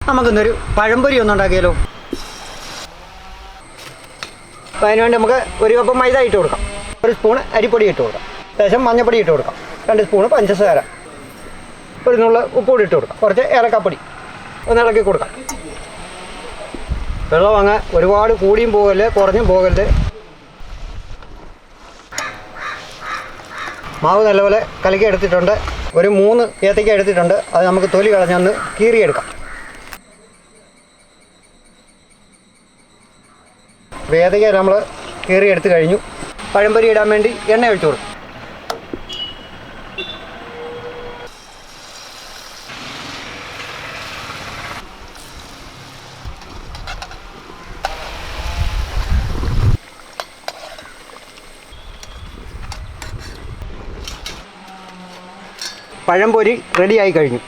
നമുക്കിന്നൊരു പഴംപൊരി ഒന്നുണ്ടാക്കിയാലോ? അപ്പോൾ അതിനുവേണ്ടി നമുക്ക് ഒരു കപ്പ് മൈദ ഇട്ട് കൊടുക്കാം, ഒരു സ്പൂൺ അരിപ്പൊടി ഇട്ട് കൊടുക്കാം, ശേഷം മഞ്ഞൾപ്പൊടി ഇട്ട് കൊടുക്കാം, 2 സ്പൂൺ പഞ്ചസാര, ഒരു നുള്ള ഉപ്പുകൂടി ഇട്ട് കൊടുക്കാം, കുറച്ച് ഏലക്കാപ്പൊടി ഒന്ന് ഇളക്കി കൊടുക്കാം. വെള്ളം അങ്ങ് ഒരുപാട് കൂടിയും പോകല്ലേ കുറഞ്ഞും പോകല്ലേ. മാവ് നല്ലപോലെ കലക്കി എടുത്തിട്ടുണ്ട്. ഒരു 3 ഏത്തയ്ക്ക എടുത്തിട്ടുണ്ട്. അത് നമുക്ക് തൊലി കളഞ്ഞൊന്ന് കീറിയെടുക്കാം. ഏത്തയ്ക്ക നമ്മൾ കീറിയെടുത്ത് കഴിഞ്ഞു. പഴംപൊരി ഇടാൻ വേണ്ടി എണ്ണ ഒഴിച്ചു കൊടുക്കും. പഴംപൊരി റെഡിയായി കഴിഞ്ഞു.